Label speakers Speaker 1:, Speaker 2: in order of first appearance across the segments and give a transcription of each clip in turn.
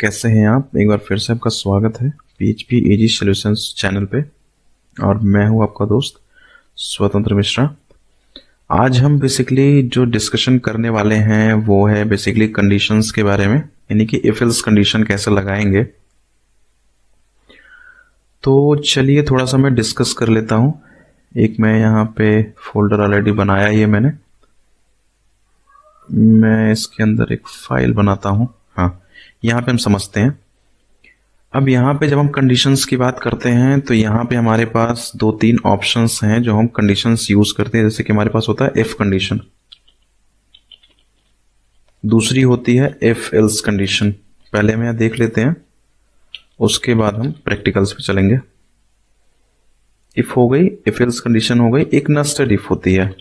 Speaker 1: कैसे हैं आप? एक बार फिर से आपका स्वागत है PHP इजी सॉल्यूशंस चैनल पे। और मैं हूं आपका दोस्त स्वतंत्र मिश्रा। आज हम बेसिकली जो डिस्कशन करने वाले हैं वो है बेसिकली कंडीशंस के बारे में, यानी कि इफ एल्स कंडीशन कैसे लगाएंगे। तो चलिए थोड़ा सा मैं डिस्कस कर लेता हूं। एक मैं यहाँ पे फोल्डर ऑलरेडी बनाया ही है मैंने। मैं इसके अंदर एक फाइल बनाता हूं। हाँ, यहाँ पे हम समझते हैं। अब यहाँ पे जब हम कंडीशंस की बात करते हैं तो यहाँ पे हमारे पास दो तीन ऑप्शंस हैं जो हम कंडीशंस यूज करते हैं। जैसे कि हमारे पास होता है इफ कंडीशन, दूसरी होती है इफ एल्स कंडीशन। पहले हम यहाँ देख लेते हैं, उसके बाद हम प्रैक्टिकल्स पे चलेंगे। इफ हो गई, इफ एल्स कंडीशन हो गई। एक नेस्टेड इफ होती है,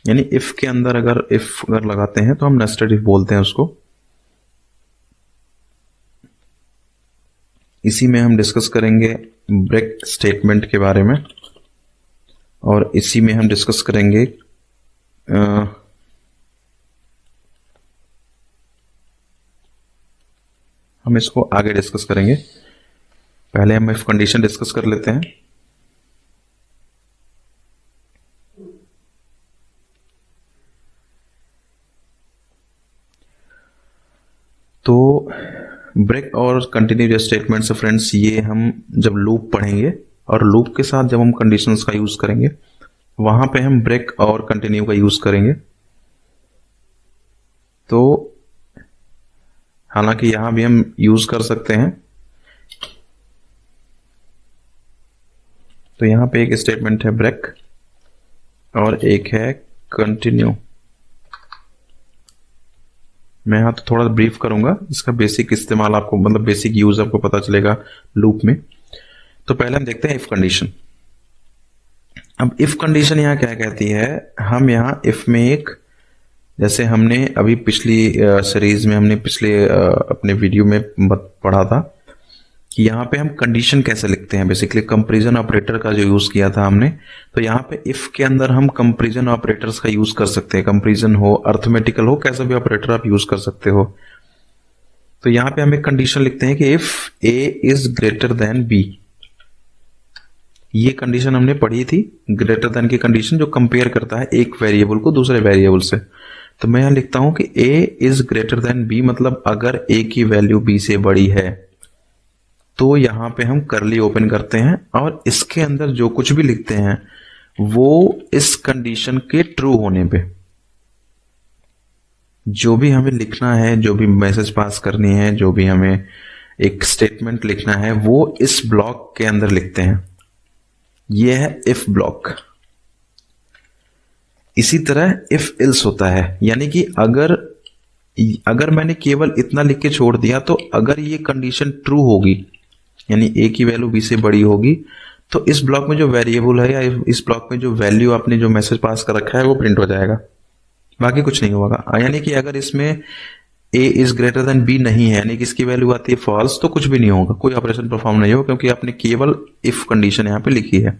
Speaker 1: यानी इफ के अंदर अगर लगाते हैं तो हम नेस्टेड इफ बोलते हैं उसको। इसी में हम डिस्कस करेंगे ब्रेक स्टेटमेंट के बारे में, और इसी में हम डिस्कस करेंगे हम इसको आगे डिस्कस करेंगे। पहले हम इफ कंडीशन डिस्कस कर लेते हैं। तो ब्रेक और कंटिन्यू स्टेटमेंट्स फ्रेंड्स, ये हम जब लूप पढ़ेंगे और लूप के साथ जब हम कंडीशंस का यूज करेंगे वहां पे हम ब्रेक और कंटिन्यू का यूज करेंगे। तो हालांकि यहां भी हम यूज कर सकते हैं। तो यहां पे एक स्टेटमेंट है ब्रेक और एक है कंटिन्यू। मैं यहाँ तो थोड़ा ब्रीफ करूंगा, इसका बेसिक इस्तेमाल आपको, मतलब बेसिक यूज आपको पता चलेगा लूप में। तो पहले हम देखते हैं इफ कंडीशन। अब इफ कंडीशन यहाँ क्या कहती है, हम यहाँ इफ में एक, जैसे हमने अभी पिछली सीरीज में, हमने पिछले अपने वीडियो में पढ़ा था कि यहाँ पे हम कंडीशन कैसे लिखते हैं। बेसिकली कंपैरिजन ऑपरेटर का जो यूज किया था हमने, तो यहाँ पे इफ के अंदर हम कंपैरिजन ऑपरेटर्स का यूज कर सकते हैं। कंपैरिजन हो, अर्थमेटिकल हो, कैसा भी ऑपरेटर आप यूज कर सकते हो। तो यहाँ पे हम एक कंडीशन लिखते हैं कि if A is greater than B. ये कंडीशन हमने पढ़ी थी, ग्रेटर देन की कंडीशन जो कंपेयर करता है एक वेरिएबल को दूसरे वेरिएबल से। तो मैं यहां लिखता हूं कि ए इज ग्रेटर देन बी, मतलब अगर ए की वैल्यू बी से बड़ी है तो यहां पे हम करली ओपन करते हैं और इसके अंदर जो कुछ भी लिखते हैं वो इस कंडीशन के ट्रू होने पे, जो भी हमें लिखना है, जो भी मैसेज पास करनी है, जो भी हमें एक स्टेटमेंट लिखना है, वो इस ब्लॉक के अंदर लिखते हैं। यह है इफ ब्लॉक। इसी तरह इफ एल्स होता है, यानी कि अगर मैंने केवल इतना लिख के छोड़ दिया तो अगर ये कंडीशन ट्रू होगी, यानी ए की वैल्यू बी से बड़ी होगी, तो इस ब्लॉक में जो वेरिएबल है या इस ब्लॉक में जो वैल्यू आपने जो मैसेज पास कर रखा है वो प्रिंट हो जाएगा, बाकी कुछ नहीं होगा। यानी कि अगर इसमें ए इज ग्रेटर देन बी नहीं है, यानी कि इसकी वैल्यू आती है फॉल्स, तो कुछ भी नहीं होगा, कोई ऑपरेशन परफॉर्म नहीं होगा, क्योंकि आपने केवल इफ कंडीशन यहां पे लिखी है।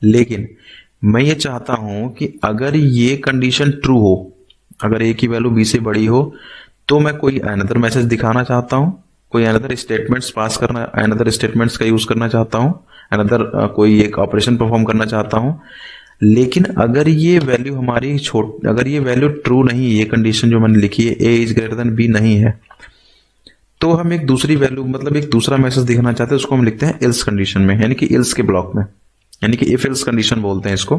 Speaker 1: लेकिन मैं ये चाहता हूं कि अगर ये कंडीशन ट्रू हो, अगर ए की वैल्यू बी से बड़ी हो, तो मैं कोई अनदर मैसेज दिखाना चाहता हूं, कोई अनदर स्टेटमेंट्स पास करना, अनदर स्टेटमेंट्स का यूज करना चाहता हूं, अनदर कोई एक ऑपरेशन परफॉर्म करना चाहता हूं। लेकिन अगर ये वैल्यू हमारी अगर ये वैल्यू ट्रू नहीं, ये कंडीशन जो मैंने लिखी है ए इज ग्रेटर देन बी नहीं है, तो हम एक दूसरी वैल्यू, मतलब एक दूसरा मैसेज दिखाना चाहते हैं, उसको हम लिखते हैं एल्स कंडीशन में, यानी कि एल्स के ब्लॉक में, यानी कि इफ एल्स कंडीशन बोलते हैं इसको।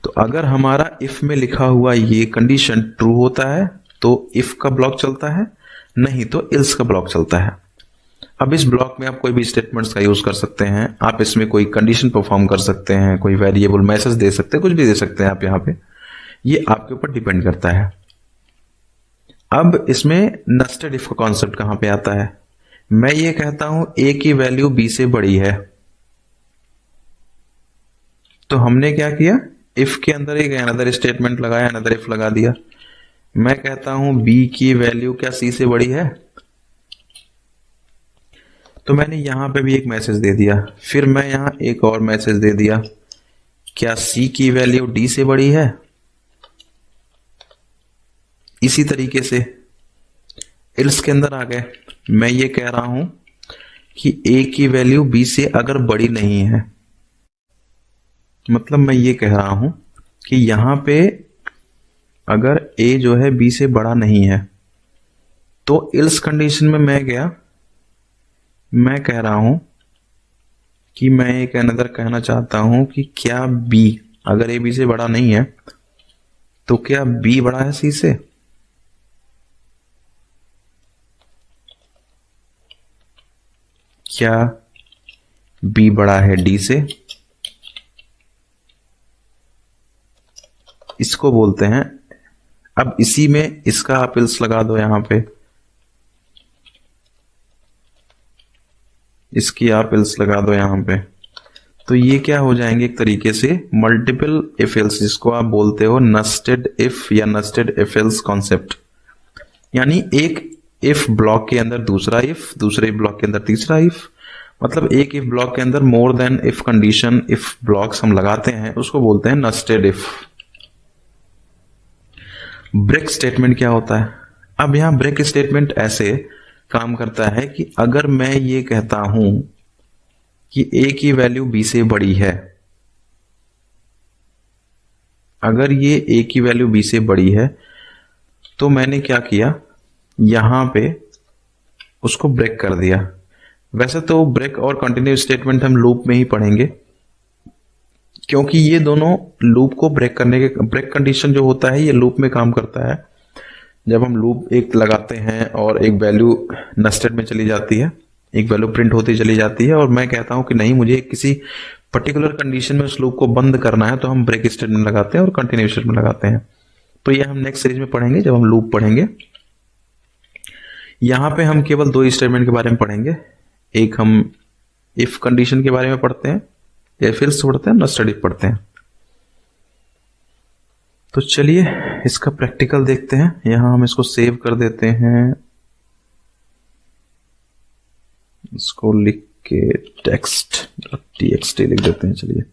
Speaker 1: तो अगर हमारा इफ में लिखा हुआ ये कंडीशन ट्रू होता है तो इफ का ब्लॉक चलता है, नहीं तो एल्स का ब्लॉक चलता है। अब इस ब्लॉक में आप कोई भी स्टेटमेंट्स का यूज कर सकते हैं, आप इसमें कोई कंडीशन परफॉर्म कर सकते हैं, कोई वेरिएबल मैसेज दे सकते हैं, कुछ भी दे सकते हैं आप यहाँ पे, ये आपके ऊपर डिपेंड करता है। अब इसमें नेस्टेड इफ का कॉन्सेप्ट कहां पे आता है, मैं ये कहता हूं ए की वैल्यू बी से बड़ी है, तो हमने क्या किया, इफ के अंदर एक अनदर स्टेटमेंट लगाया, अनदर इफ लगा दिया। मैं कहता हूं बी की वैल्यू क्या सी से बड़ी है, तो मैंने यहां पे भी एक मैसेज दे दिया। फिर मैं यहां एक और मैसेज दे दिया, क्या सी की वैल्यू डी से बड़ी है। इसी तरीके से इल्स के अंदर आ गए। मैं ये कह रहा हूं कि ए की वैल्यू बी से अगर बड़ी नहीं है, मतलब मैं ये कह रहा हूं कि यहां पे अगर ए जो है बी से बड़ा नहीं है, तो इल्स कंडीशन में मैं गया, मैं कह रहा हूं कि मैं एक अनदर कहना चाहता हूं कि क्या बी, अगर ए बी से बड़ा नहीं है तो क्या बी बड़ा है सी से? क्या बी बड़ा है डी से? इसको बोलते हैं, अब इसी में इसका आप इल्स लगा दो, यहां पे इसकी आप इल्स लगा दो यहां पे, तो ये क्या हो जाएंगे, एक तरीके से मल्टीपल इफ एल्स, जिसको आप बोलते हो नस्टेड इफ या नस्टेड इफ एल्स कॉन्सेप्ट। यानी एक इफ ब्लॉक के अंदर दूसरा इफ, दूसरे ब्लॉक के अंदर तीसरा इफ, मतलब एक इफ ब्लॉक के अंदर more than if condition, if blocks हम लगाते हैं, उसको बोलते हैं नस्टेड इफ। ब्रेक स्टेटमेंट क्या होता है? अब यहां ब्रेक स्टेटमेंट ऐसे काम करता है कि अगर मैं ये कहता हूं कि ए की वैल्यू बी से बड़ी है, अगर ये ए की वैल्यू बी से बड़ी है, तो मैंने क्या किया, यहां पे उसको ब्रेक कर दिया। वैसे तो ब्रेक और कंटिन्यू स्टेटमेंट हम लूप में ही पढ़ेंगे, क्योंकि ये दोनों लूप को ब्रेक करने के, ब्रेक कंडीशन जो होता है ये लूप में काम करता है। जब हम लूप एक लगाते हैं और एक वैल्यू नेस्टेड में चली जाती है, एक वैल्यू प्रिंट होती चली जाती है, और मैं कहता हूं कि नहीं, मुझे किसी पर्टिकुलर कंडीशन में उस लूप को बंद करना है, तो हम ब्रेक स्टेटमेंट लगाते हैं और कंटिन्यू स्टेटमेंट लगाते हैं। तो ये हम नेक्स्ट सीरीज में पढ़ेंगे जब हम लूप पढ़ेंगे। यहां पे हम केवल दो स्टेटमेंट के बारे में पढ़ेंगे, एक हम इफ कंडीशन के बारे में पढ़ते हैं, या फिर पढ़ते हैं, नेस्टेड इफ पढ़ते हैं। तो चलिए इसका प्रैक्टिकल देखते हैं। यहां हम इसको सेव कर देते हैं, इसको लिख के टेक्स्ट.txt लिख देते हैं। चलिए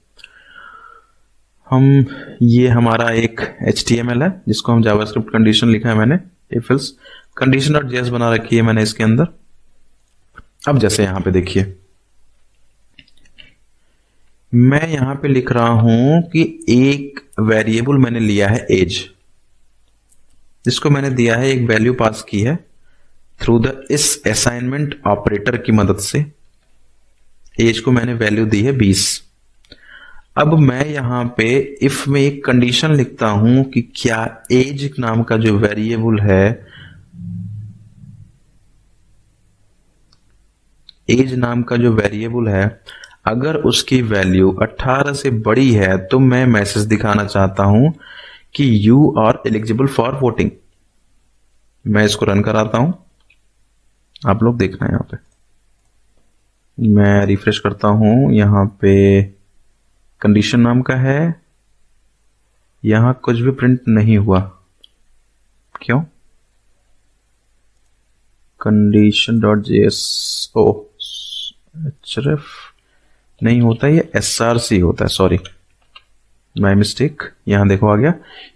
Speaker 1: हम, ये हमारा एक HTML है जिसको हम जावास्क्रिप्ट कंडीशन लिखा है मैंने, इफ एल्स condition.js बना रखी है मैंने इसके अंदर। अब जैसे यहां पे देखिए, मैं यहां पे लिख रहा हूं कि एक वेरिएबल मैंने लिया है एज, जिसको मैंने दिया है, एक वैल्यू पास की है थ्रू द इस असाइनमेंट ऑपरेटर की मदद से। एज को मैंने वैल्यू दी है 20। अब मैं यहां पे इफ में एक कंडीशन लिखता हूं कि क्या एज नाम का जो वेरिएबल है, एज नाम का जो वेरिएबल है, अगर उसकी वैल्यू 18 से बड़ी है, तो मैं मैसेज दिखाना चाहता हूं कि you are eligible for voting. मैं इसको रन कराता हूं, आप लोग देखना है। यहां पे मैं रिफ्रेश करता हूं, यहां पे कंडीशन नाम का है, यहां कुछ भी प्रिंट नहीं हुआ, क्यों? condition.js ओ href नहीं होता, ये src होता है, सॉरी माय मिस्टेक। यहां देखो आ गया,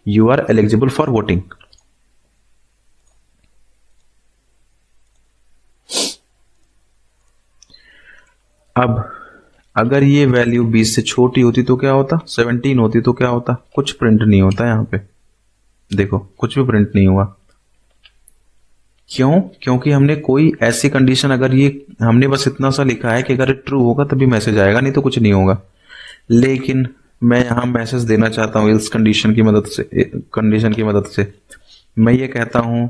Speaker 1: you are eligible for voting. अब अगर ये वैल्यू 20 से छोटी होती तो क्या होता, 17 होती तो क्या होता, कुछ प्रिंट नहीं होता। यहां पे देखो कुछ भी प्रिंट नहीं हुआ, क्यों? क्योंकि हमने कोई ऐसी कंडीशन, अगर ये हमने बस इतना सा लिखा है कि अगर ट्रू होगा तभी मैसेज आएगा, नहीं तो कुछ नहीं होगा। लेकिन मैं यहां मैसेज देना चाहता हूं इस कंडीशन की मदद से, कंडीशन की मदद से मैं ये कहता हूं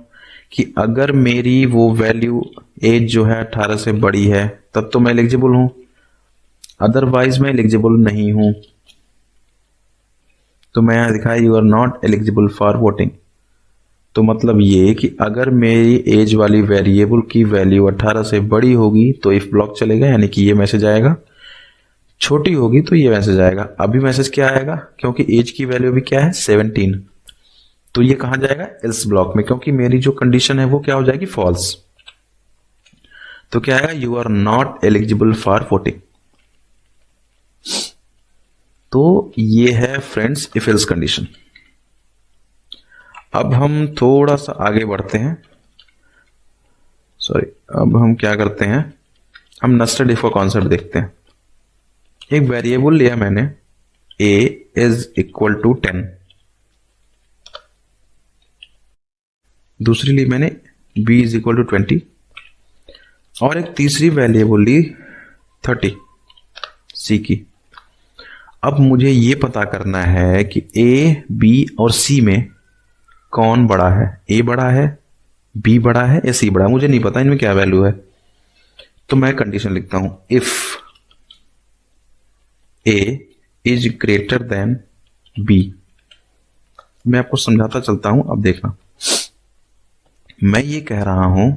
Speaker 1: कि अगर मेरी वो वैल्यू एज जो है 18 से बड़ी है, तब तो मैं एलिजिबल हूं, अदरवाइज मैं एलिजिबल नहीं हूं। तो मैं यहां दिखा you are not eligible for voting. तो मतलब ये कि अगर मेरी एज वाली वेरिएबल की वैल्यू 18 से बड़ी होगी तो इफ ब्लॉक चलेगा, यानी कि ये मैसेज आएगा। छोटी होगी तो ये मैसेज आएगा। अभी मैसेज क्या आएगा, क्योंकि एज की वैल्यू भी क्या है 17, तो ये कहां जाएगा, एल्स ब्लॉक में, क्योंकि मेरी जो कंडीशन है वो क्या हो जाएगी, फॉल्स। तो क्या आएगा, you are not eligible for voting. तो ये है फ्रेंड्स इफ एल्स कंडीशन। अब हम थोड़ा सा आगे बढ़ते हैं। सॉरी, अब हम क्या करते हैं, हम नेस्टेड इफ का कॉन्सेप्ट देखते हैं। एक वेरिएबल लिया मैंने, a इज इक्वल टू 10, दूसरी ली मैंने b इज इक्वल टू 20, और एक तीसरी वेरिएबल ली 30 c की। अब मुझे ये पता करना है कि a, b और c में कौन बड़ा है, a बड़ा है, b बड़ा है या c बड़ा है। मुझे नहीं पता इनमें क्या वैल्यू है, तो मैं कंडीशन लिखता हूं, if a is greater then b। मैं आपको समझाता चलता हूं, अब देखना। मैं ये कह रहा हूं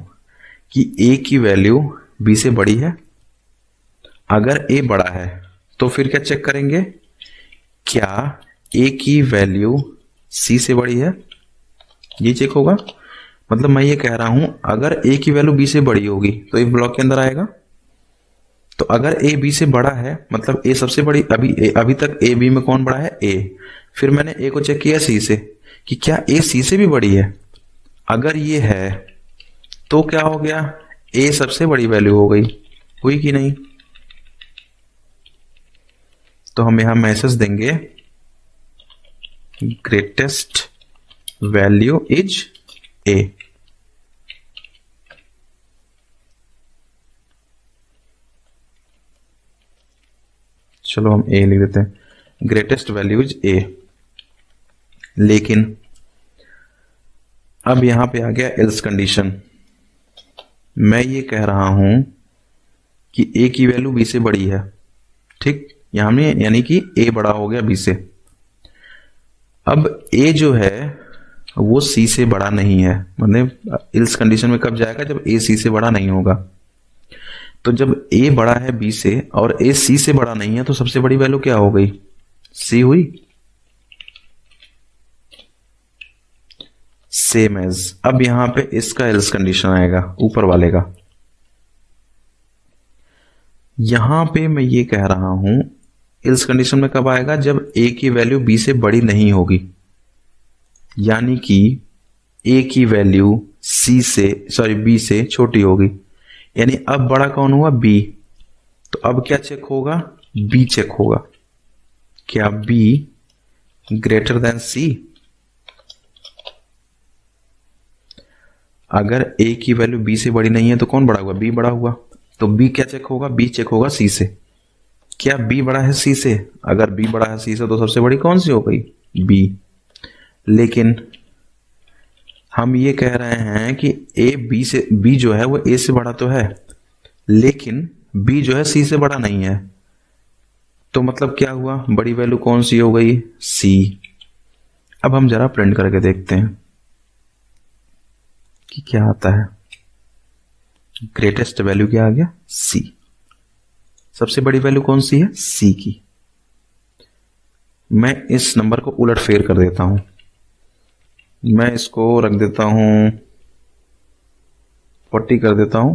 Speaker 1: कि a की वैल्यू b से बड़ी है। अगर a बड़ा है तो फिर क्या चेक करेंगे, क्या a की वैल्यू c से बड़ी है, ये चेक होगा। मतलब मैं ये कह रहा हूं अगर a की वैल्यू b से बड़ी होगी तो इफ ब्लॉक के अंदर आएगा। तो अगर a b से बड़ा है मतलब a सबसे बड़ी, अभी तक a b में कौन बड़ा है, a। फिर मैंने a को चेक किया c से कि क्या a c से भी बड़ी है। अगर ये है तो क्या हो गया, a सबसे बड़ी वैल्यू हो गई, हुई कि नहीं। तो हम यहां मैसेज देंगे ग्रेटेस्ट वैल्यू इज a। चलो हम a लिख देते हैं, ग्रेटेस्ट वैल्यू इज a। लेकिन अब यहां पे आ गया एल्स कंडीशन। मैं ये कह रहा हूं कि a की वैल्यू b से बड़ी है, ठीक, यहां में यानी कि a बड़ा हो गया b से। अब a जो है वो c से बड़ा नहीं है, मतलब एल्स कंडीशन में कब जाएगा, जब a c से बड़ा नहीं होगा। तो जब a बड़ा है b से और a c से बड़ा नहीं है तो सबसे बड़ी वैल्यू क्या हो गई, c हुई। सेम एज, अब यहां पे इसका एल्स कंडीशन आएगा ऊपर वाले का। यहां पे मैं ये कह रहा हूं एल्स कंडीशन में कब आएगा, जब a की वैल्यू b से बड़ी नहीं होगी, यानी कि a की वैल्यू b से छोटी होगी। यानी अब बड़ा कौन हुआ, b। तो अब क्या चेक होगा, b चेक होगा, क्या b ग्रेटर देन c। अगर a की वैल्यू b से बड़ी नहीं है तो कौन बड़ा हुआ, b बड़ा हुआ। तो b क्या चेक होगा, b चेक होगा c से। क्या b बड़ा है c से, अगर b बड़ा है c से तो सबसे बड़ी कौन सी हो गई, b। लेकिन हम ये कह रहे हैं कि b जो है वो a से बड़ा तो है, लेकिन b जो है c से बड़ा नहीं है। तो मतलब क्या हुआ, बड़ी वैल्यू कौन सी हो गई, c। अब हम जरा प्रिंट करके देखते हैं कि क्या आता है। ग्रेटेस्ट वैल्यू क्या आ गया, c। सबसे बड़ी वैल्यू कौन सी है, c की। मैं इस नंबर को उलट फेर कर देता हूं, मैं इसको रख देता हूं 40 कर देता हूं।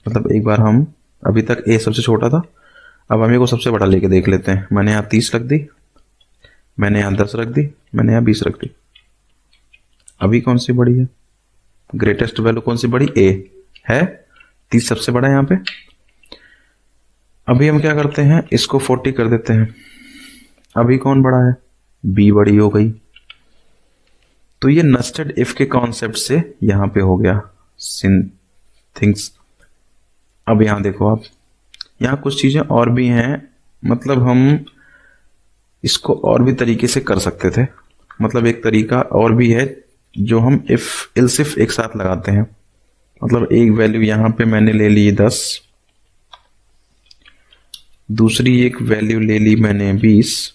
Speaker 1: मतलब एक बार हम, अभी तक a सबसे छोटा था, अब हम को सबसे बड़ा लेके देख लेते हैं। मैंने यहां 30 रख दी, मैंने यहां 10 रख दी, मैंने यहां 20 रख दी। अभी कौन सी बड़ी है, ग्रेटेस्ट वैल्यू कौन सी बड़ी, a है, 30 सबसे बड़ा है यहां पे। अभी हम क्या करते हैं, इसको 40 कर देते हैं। अभी कौन बड़ा है, b बड़ी हो गई। तो ये नेस्टेड इफ के कॉन्सेप्ट से यहां पे हो गया थिंग्स। अब यहां देखो आप, यहां कुछ चीजें और भी हैं, मतलब हम इसको और भी तरीके से कर सकते थे। मतलब एक तरीका और भी है जो हम इफ एल्स इफ एक साथ लगाते हैं। मतलब एक वैल्यू यहां पे मैंने ले ली 10, दूसरी एक वैल्यू ले ली मैंने 20।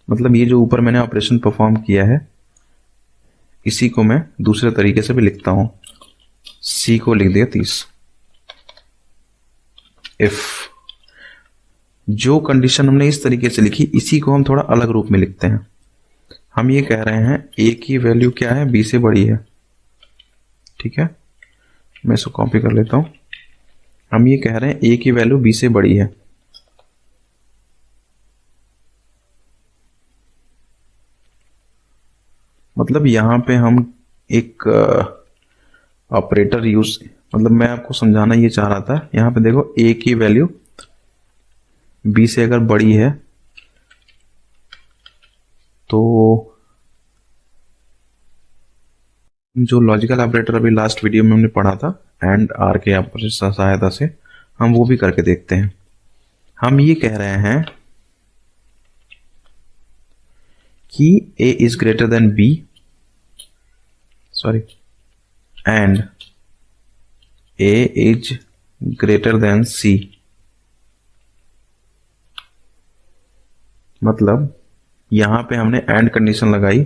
Speaker 1: मतलब ये जो ऊपर मैंने ऑपरेशन परफॉर्म किया है इसी को मैं दूसरे तरीके से भी लिखता हूं, c को लिख दिया 30। इफ जो कंडीशन हमने इस तरीके से लिखी इसी को हम थोड़ा अलग रूप में लिखते हैं। हम ये कह रहे हैं a की वैल्यू क्या है, b से बड़ी है, ठीक है। मैं इसको कॉपी कर लेता हूं। हम ये कह रहे हैं a की वैल्यू b से बड़ी है, मतलब यहाँ पे हम एक ऑपरेटर यूज, मतलब मैं आपको समझाना ये चाह रहा था, यहाँ पे देखो a की वैल्यू b से अगर बड़ी है तो जो लॉजिकल ऑपरेटर अभी लास्ट वीडियो में हमने पढ़ा था एंड आर के ऑपरेटर सहायता से हम वो भी करके देखते हैं। हम ये कह रहे हैं कि a is greater then b, sorry, and a is greater then c। मतलब यहां पे हमने एंड कंडीशन लगाई।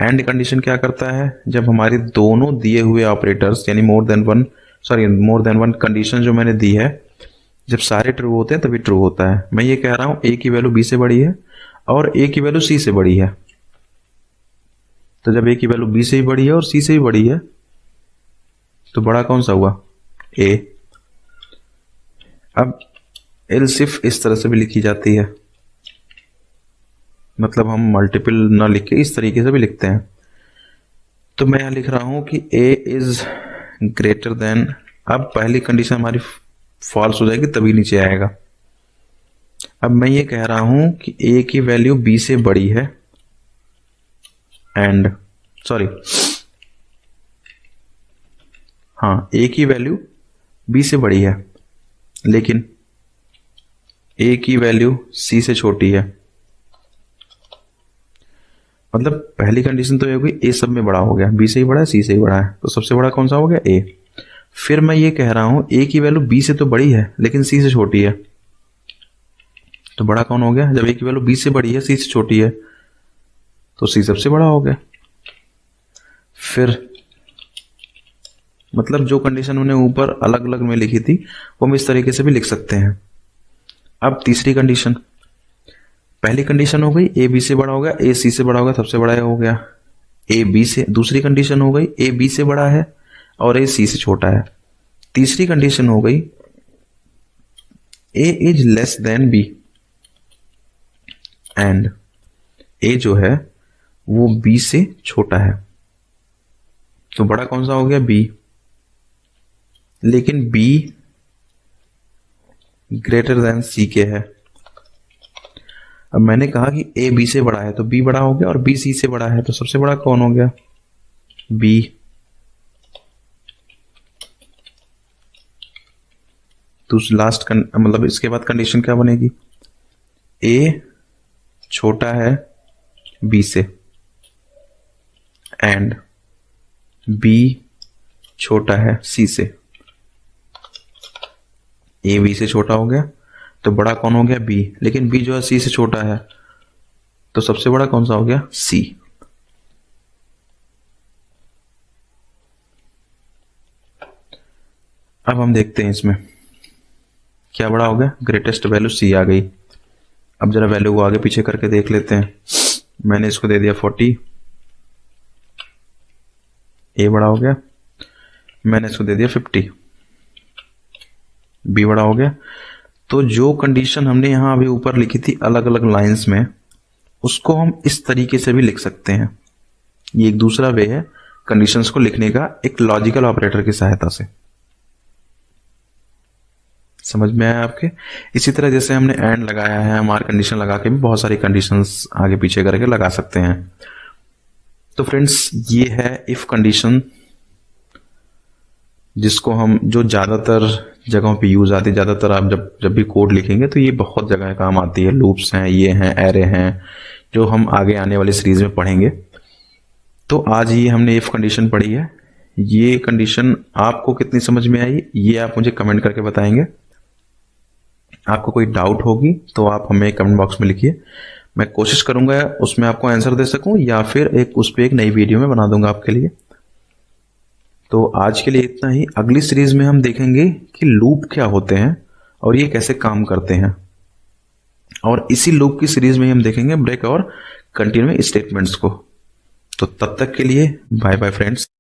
Speaker 1: एंड कंडीशन क्या करता है, जब हमारी दोनों दिए हुए ऑपरेटर्स यानी मोर देन वन कंडीशन जो मैंने दी है, जब सारे ट्रू होते हैं तभी ट्रू होता है। मैं ये कह रहा हूं a की वैल्यू b से बड़ी है और a की वैल्यू c से बड़ी है, तो जब a की वैल्यू b से भी बड़ी है और c से भी बड़ी है तो बड़ा कौन सा हुआ, a। अब एल्स इफ इस तरह से भी लिखी जाती है, मतलब हम मल्टीपल ना लिख के इस तरीके से भी लिखते हैं। तो मैं यहां लिख रहा हूं कि a इज ग्रेटर देन, अब पहली कंडीशन हमारी फॉल्स हो जाएगी तभी नीचे आएगा। अब मैं ये कह रहा हूं कि a की वैल्यू b से बड़ी है एंड a की वैल्यू b से बड़ी है लेकिन a की वैल्यू c से छोटी है। मतलब पहली कंडीशन तो ये हो गई a सब में बड़ा हो गया, b से ही बड़ा है, c से ही बड़ा है, तो सबसे बड़ा कौन सा हो गया, a। फिर मैं ये कह रहा हूं a की वैल्यू b से तो बड़ी है लेकिन c से छोटी है, तो बड़ा कौन हो गया, जब a की वैल्यू b से बड़ी है c से छोटी है तो c सबसे बड़ा हो गया। फिर मतलब जो कंडीशन उन्हें ऊपर अलग अलग में लिखी थी वो हम इस तरीके से भी लिख सकते हैं। अब तीसरी कंडीशन, पहली कंडीशन हो गई a b से बड़ा हो गया, a c से बड़ा हो गया, सबसे बड़ा हो गया a b से। दूसरी कंडीशन हो गई a b से बड़ा है और a c से छोटा है। तीसरी कंडीशन हो गई a is less than b and a जो है वो b से छोटा है, तो बड़ा कौन सा हो गया, b। लेकिन b ग्रेटर देन c के है। अब मैंने कहा कि a b से बड़ा है तो b बड़ा हो गया और b c से बड़ा है तो सबसे बड़ा कौन हो गया, b। तो लास्ट मतलब इसके बाद कंडीशन क्या बनेगी, a छोटा है b से एंड b छोटा है c से। a b से छोटा हो गया तो बड़ा कौन हो गया, b, लेकिन b जो है c से छोटा है तो सबसे बड़ा कौन सा हो गया, c। अब हम देखते हैं इसमें क्या बड़ा हो गया, ग्रेटेस्ट वैल्यू c आ गई। अब जरा वैल्यू को आगे पीछे करके देख लेते हैं। मैंने इसको दे दिया 40, a बड़ा हो गया, मैंने इसको दे दिया 50, b बड़ा हो गया। तो जो कंडीशन हमने यहां अभी ऊपर लिखी थी अलग अलग लाइंस में, उसको हम इस तरीके से भी लिख सकते हैं। ये एक दूसरा वे है कंडीशंस को लिखने का, एक लॉजिकल ऑपरेटर की सहायता से। समझ में आया आपके? इसी तरह जैसे हमने एंड लगाया है, हम आर कंडीशन लगा के भी बहुत सारी कंडीशंस आगे पीछे करके लगा सकते हैं। तो फ्रेंड्स ये है इफ कंडीशन, जिसको हम, जो ज्यादातर जगहों पे यूज आती है। ज्यादातर आप जब भी कोड लिखेंगे तो ये बहुत जगह काम आती है। लूप्स हैं, ये हैं, एरे हैं, जो हम आगे आने वाली सीरीज में पढ़ेंगे। तो आज ये हमने इफ कंडीशन पढ़ी है। ये कंडीशन आपको कितनी समझ में आई ये आप मुझे कमेंट करके बताएंगे। आपको कोई डाउट होगी तो आप हमें कमेंट बॉक्स में लिखिए, मैं कोशिश करूंगा उसमें आपको आंसर दे सकूं, या फिर उस पर एक नई वीडियो में बना दूंगा आपके लिए। तो आज के लिए इतना ही। अगली सीरीज में हम देखेंगे कि लूप क्या होते हैं और ये कैसे काम करते हैं, और इसी लूप की सीरीज में हम देखेंगे ब्रेक और कंटिन्यू स्टेटमेंट्स को। तो तब तक के लिए बाय बाय फ्रेंड्स।